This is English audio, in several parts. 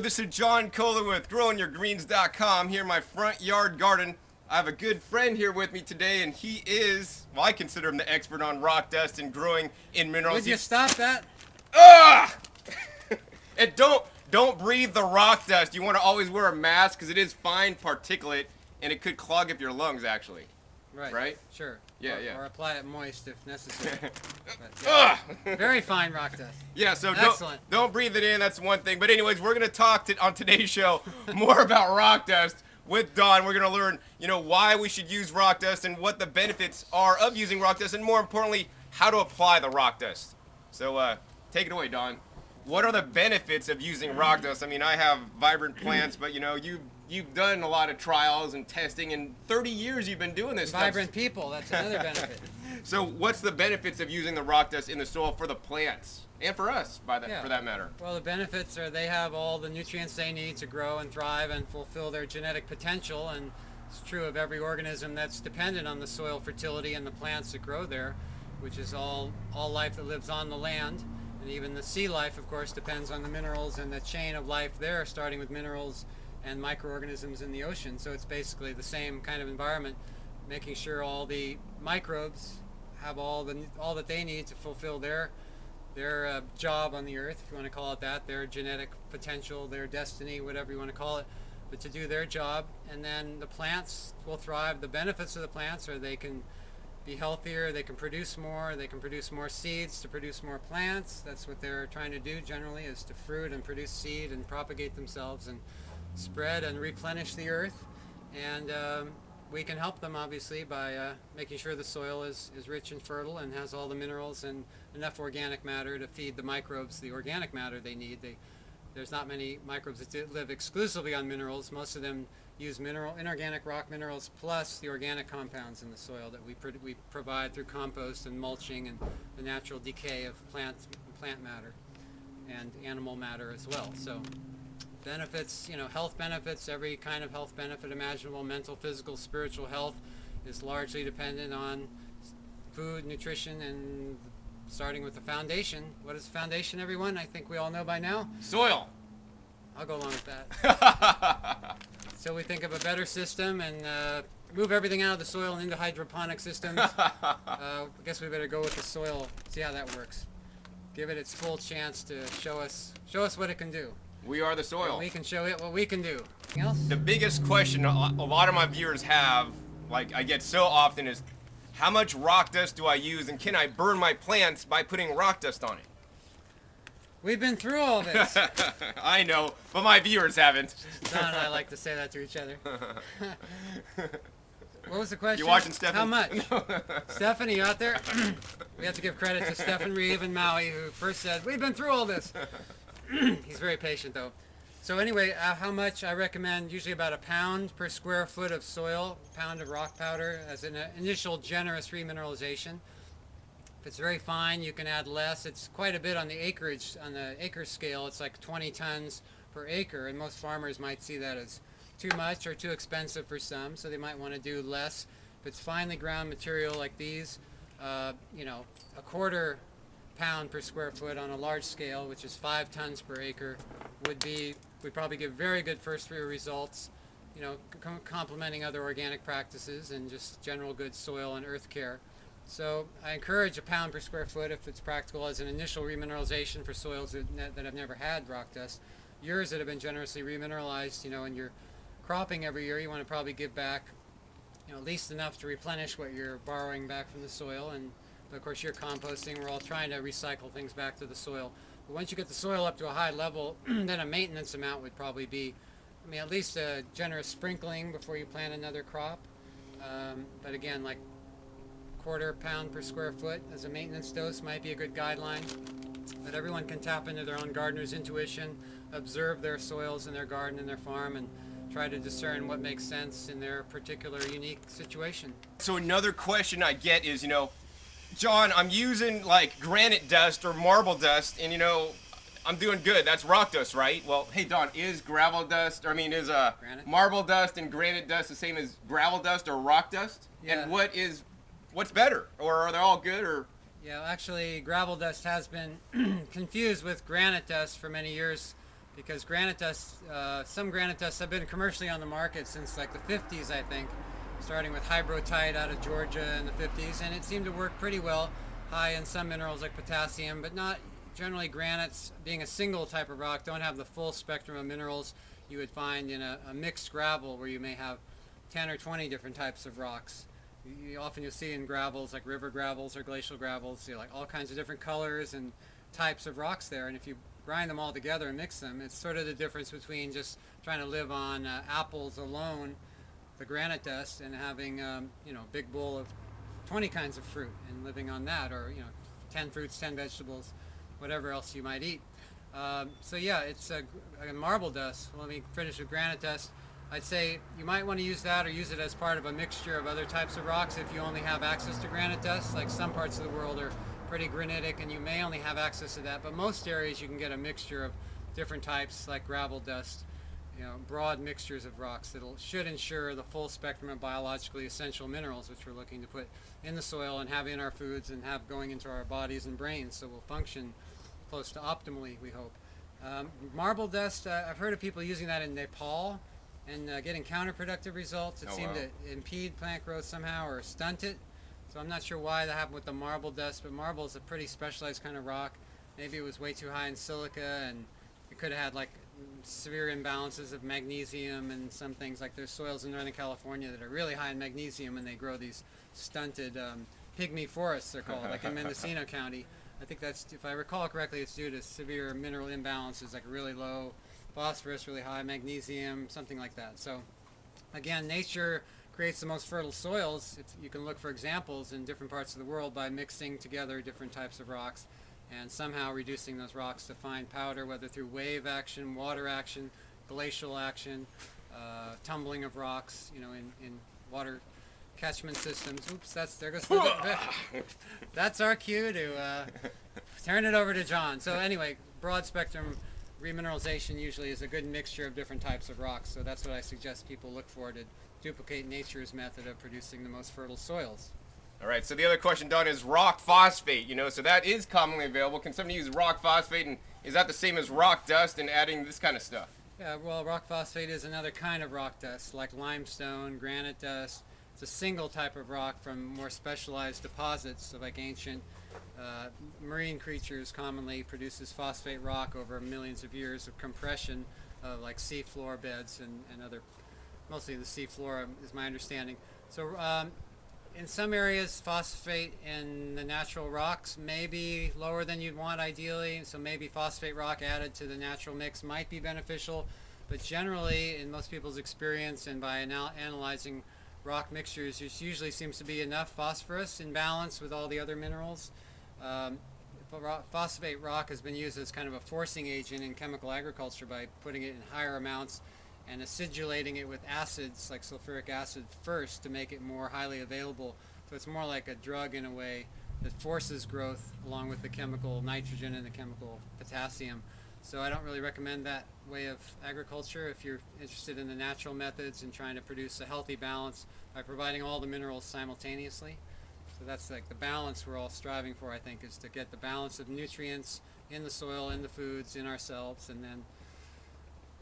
This is John Kohler with growingyourgreens.com here in my front yard garden. I have a good friend here with me today, and he is, well, I consider him the expert on rock dust and growing in minerals. Would you stop that? Ah! And don't breathe the rock dust. You want to always wear a mask because it is fine particulate, and it could clog up your lungs, actually. Right. Right? Sure. Yeah. Or apply it moist if necessary. But, Ah! very fine rock dust. Yeah, so Excellent. don't breathe it in. That's one thing. But anyways, we're going to talk on today's show more about rock dust with Don. We're going to learn, why we should use rock dust and what the benefits are of using rock dust, and more importantly, how to apply the rock dust. So take it away, Don. What are the benefits of using rock dust? I mean, I have vibrant plants, but you've done a lot of trials and testing. In 30 years, you've been doing this Vibrant people, that's another benefit. So what's the benefits of using the rock dust in the soil for the plants and for us, for that matter? Well, the benefits are they have all the nutrients they need to grow and thrive and fulfill their genetic potential, and it's true of every organism that's dependent on the soil fertility and the plants that grow there, which is all life that lives on the land. And even the sea life, of course, depends on the minerals and the chain of life there, starting with minerals and microorganisms in the ocean. So it's basically the same kind of environment, making sure all the microbes have all that they need to fulfill their job on the earth, if you want to call it that, their genetic potential, their destiny, whatever you want to call it, but to do their job. And then the plants will thrive. The benefits of the plants are they can be healthier, they can produce more seeds to produce more plants. That's what they're trying to do generally, is to fruit and produce seed and propagate themselves and spread and replenish the earth. And we can help them obviously by making sure the soil is rich and fertile and has all the minerals and enough organic matter to feed the microbes the organic matter they need. There's not many microbes that live exclusively on minerals. Most of them use inorganic rock minerals plus the organic compounds in the soil that we provide through compost and mulching and the natural decay of plant matter and animal matter as well. So benefits, health benefits, every kind of health benefit imaginable, mental, physical, spiritual health is largely dependent on food, nutrition, and starting with the foundation. What is the foundation, everyone? I think we all know by now. Soil. I'll go along with that. So we think of a better system and move everything out of the soil and into hydroponic systems. I guess we better go with the soil, see how that works. Give it its full chance to show us what it can do. We are the soil. And we can show it what we can do. Anything else? The biggest question a lot of my viewers have, like I get so often, is how much rock dust do I use, and can I burn my plants by putting rock dust on it? We've been through all this. I know, but my viewers haven't. Don and I like to say that to each other. What was the question? You watching, Stephen? How much? Stephanie, you out there? We have to give credit to Stephen Reeve and Maui, who first said, we've been through all this. He's very patient, though. So anyway, how much? I recommend usually about a pound per square foot of soil, a pound of rock powder as an initial generous remineralization. If it's very fine, you can add less. It's quite a bit on the acreage, on the acre scale. It's like 20 tons per acre, and most farmers might see that as too much or too expensive for some, so they might want to do less. If it's finely ground material like these, a quarter pound per square foot on a large scale, which is 5 tons per acre, would probably give very good first year results, complementing other organic practices and just general good soil and earth care. So I encourage a pound per square foot if it's practical as an initial remineralization for soils that have never had rock dust. Yours that have been generously remineralized, and you're cropping every year, you want to probably give back, at least enough to replenish what you're borrowing back from the soil. And of course, you're composting. We're all trying to recycle things back to the soil. But once you get the soil up to a high level, then a maintenance amount would probably be, at least a generous sprinkling before you plant another crop. But again, like quarter pound per square foot as a maintenance dose might be a good guideline. But everyone can tap into their own gardener's intuition, observe their soils in their garden and their farm, and try to discern what makes sense in their particular unique situation. So another question I get is, John, I'm using like granite dust or marble dust, and I'm doing good. That's rock dust, right? Well, hey Don, is gravel dust, is marble dust and granite dust the same as gravel dust or rock dust? Yeah. And what's better? Or are they all good? Or yeah, actually, gravel dust has been confused with granite dust for many years because granite dust, some granite dusts have been commercially on the market since like the 50s, I think, starting with hybrotite out of Georgia in the 50s, and it seemed to work pretty well, high in some minerals like potassium, but not generally. Granites, being a single type of rock, don't have the full spectrum of minerals you would find in a mixed gravel where you may have 10 or 20 different types of rocks. Often you'll see in gravels like river gravels or glacial gravels, like all kinds of different colors and types of rocks there, and if you grind them all together and mix them, it's sort of the difference between just trying to live on apples alone, the granite dust, and having a big bowl of 20 kinds of fruit and living on that, or 10 fruits, 10 vegetables, whatever else you might eat. So yeah, it's a marble dust. Let me finish with granite dust. I'd say you might want to use that or use it as part of a mixture of other types of rocks if you only have access to granite dust. Like some parts of the world are pretty granitic and you may only have access to that, but most areas you can get a mixture of different types like gravel dust, broad mixtures of rocks that should ensure the full spectrum of biologically essential minerals, which we're looking to put in the soil and have in our foods and have going into our bodies and brains, so we'll function close to optimally, we hope. Marble dust, I've heard of people using that in Nepal and getting counterproductive results. It seemed to impede plant growth somehow or stunt it. So I'm not sure why that happened with the marble dust, but marble is a pretty specialized kind of rock. Maybe it was way too high in silica, and it could have had like severe imbalances of magnesium and some things. Like there's soils in Northern California that are really high in magnesium, and they grow these stunted pygmy forests, they're called, like in Mendocino County. I think that's, if I recall correctly, it's due to severe mineral imbalances, like really low phosphorus, really high magnesium, something like that. So again, nature creates the most fertile soils. If you can look for examples in different parts of the world by mixing together different types of rocks and somehow reducing those rocks to fine powder, whether through wave action, water action, glacial action, tumbling of rocks, in water catchment systems. Oops, there goes that's our cue to turn it over to John. So anyway, broad spectrum remineralization usually is a good mixture of different types of rocks. So that's what I suggest people look for to duplicate nature's method of producing the most fertile soils. All right, so the other question, Don, is rock phosphate, so that is commonly available. Can somebody use rock phosphate, and is that the same as rock dust and adding this kind of stuff? Yeah, well, rock phosphate is another kind of rock dust, like limestone, granite dust. It's a single type of rock from more specialized deposits, so like ancient marine creatures commonly produces phosphate rock over millions of years of compression of like sea floor beds and other, mostly the sea floor is my understanding. So in some areas, phosphate in the natural rocks may be lower than you'd want ideally, so maybe phosphate rock added to the natural mix might be beneficial, but generally, in most people's experience and by analyzing rock mixtures, there usually seems to be enough phosphorus in balance with all the other minerals. Phosphate rock has been used as kind of a forcing agent in chemical agriculture by putting it in higher amounts and acidulating it with acids like sulfuric acid first to make it more highly available. So it's more like a drug in a way that forces growth along with the chemical nitrogen and the chemical potassium. So I don't really recommend that way of agriculture if you're interested in the natural methods and trying to produce a healthy balance by providing all the minerals simultaneously. So that's like the balance we're all striving for, I think, is to get the balance of nutrients in the soil, in the foods, in ourselves, and then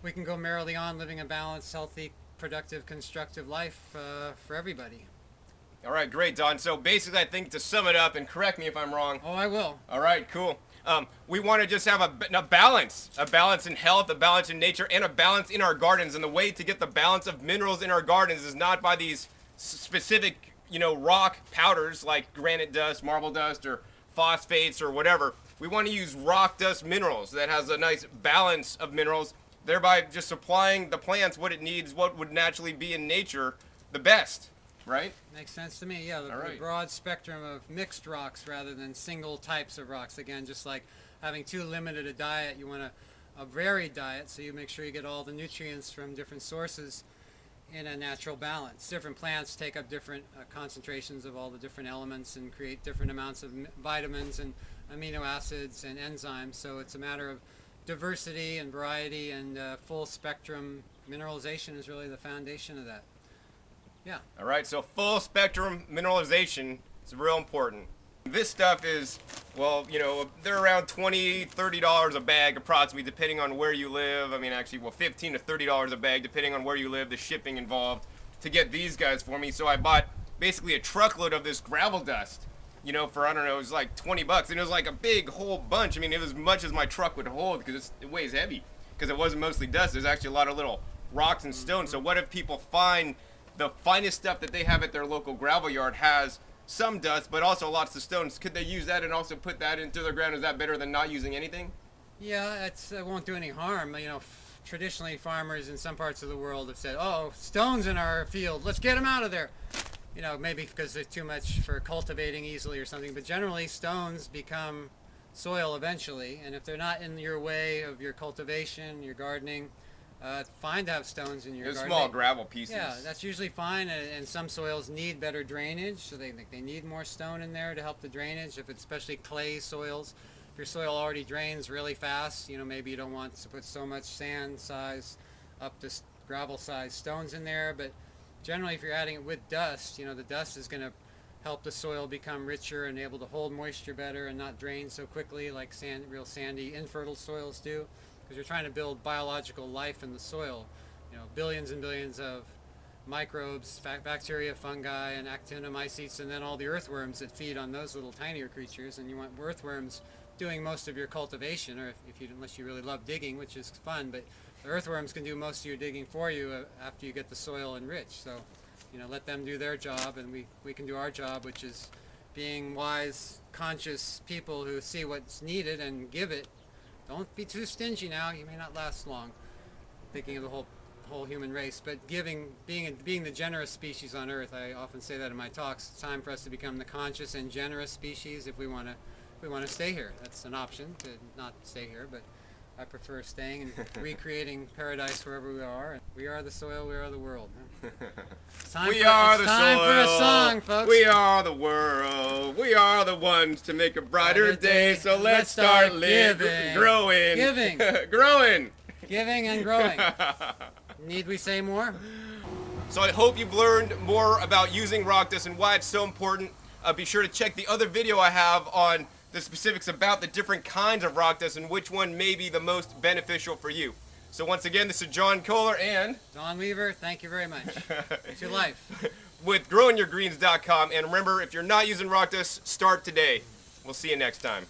we can go merrily on living a balanced, healthy, productive, constructive life for everybody. All right, great, Don. So basically, I think to sum it up, and correct me if I'm wrong. Oh, I will. All right, cool. We want to just have a balance in health, a balance in nature, and a balance in our gardens. And the way to get the balance of minerals in our gardens is not by these specific, rock powders like granite dust, marble dust, or phosphates or whatever. We want to use rock dust minerals that has a nice balance of minerals, thereby just supplying the plants what it needs, what would naturally be in nature the best, right? Makes sense to me, yeah. The broad spectrum of mixed rocks rather than single types of rocks. Again, just like having too limited a diet, you want a varied diet, so you make sure you get all the nutrients from different sources in a natural balance. Different plants take up different concentrations of all the different elements and create different amounts of vitamins and amino acids and enzymes, so it's a matter of diversity and variety, and full spectrum mineralization is really the foundation of that. Yeah. All right, so full spectrum mineralization is real important. This stuff is, well, they're around $20-$30 a bag approximately, depending on where you live. I mean, actually, well, $15 to $30 a bag, depending on where you live, the shipping involved to get these guys for me. So I bought basically a truckload of this gravel dust, for, I don't know, it was like 20 bucks. And it was like a big whole bunch. I mean, it was as much as my truck would hold because it weighs heavy. Because it wasn't mostly dust. There's actually a lot of little rocks and stones. So what if people find the finest stuff that they have at their local gravel yard has some dust, but also lots of stones? Could they use that and also put that into their ground? Is that better than not using anything? Yeah, it won't do any harm. Traditionally farmers in some parts of the world have said, "Oh, stones in our field, let's get them out of there." Maybe because they're too much for cultivating easily or something. But generally, stones become soil eventually, and if they're not in your way of your cultivation, your gardening, fine to have stones in your garden. Small gravel pieces. Yeah, that's usually fine, and some soils need better drainage, so they need more stone in there to help the drainage, if it's especially clay soils. If your soil already drains really fast, maybe you don't want to put so much sand size up to gravel size stones in there, but generally if you're adding it with dust, the dust is going to help the soil become richer and able to hold moisture better and not drain so quickly like real sandy, infertile soils do. Because you're trying to build biological life in the soil. Billions and billions of microbes, bacteria, fungi, and actinomycetes, and then all the earthworms that feed on those little tinier creatures. And you want earthworms doing most of your cultivation, or unless you really love digging, which is fun, but the earthworms can do most of your digging for you after you get the soil enriched. So, let them do their job, and we can do our job, which is being wise, conscious people who see what's needed and give it. Don't be too stingy now. You may not last long. Thinking of the whole human race, but being the generous species on Earth. I often say that in my talks. It's time for us to become the conscious and generous species if we want to stay here. That's an option to not stay here, but I prefer staying and recreating paradise wherever we are. We are the soil. We are the world. It's time for a song, folks. We are the world. We are the ones to make a brighter day. So let's start living, growing, giving, growing, giving, and growing. Need we say more? So I hope you've learned more about using rock dust and why it's so important. Be sure to check the other video I have on the specifics about the different kinds of rock dust and which one may be the most beneficial for you. So once again, this is John Kohler and Don Weaver. Thank you very much. It's your life. With growingyourgreens.com. And remember, if you're not using rock dust, start today. We'll see you next time.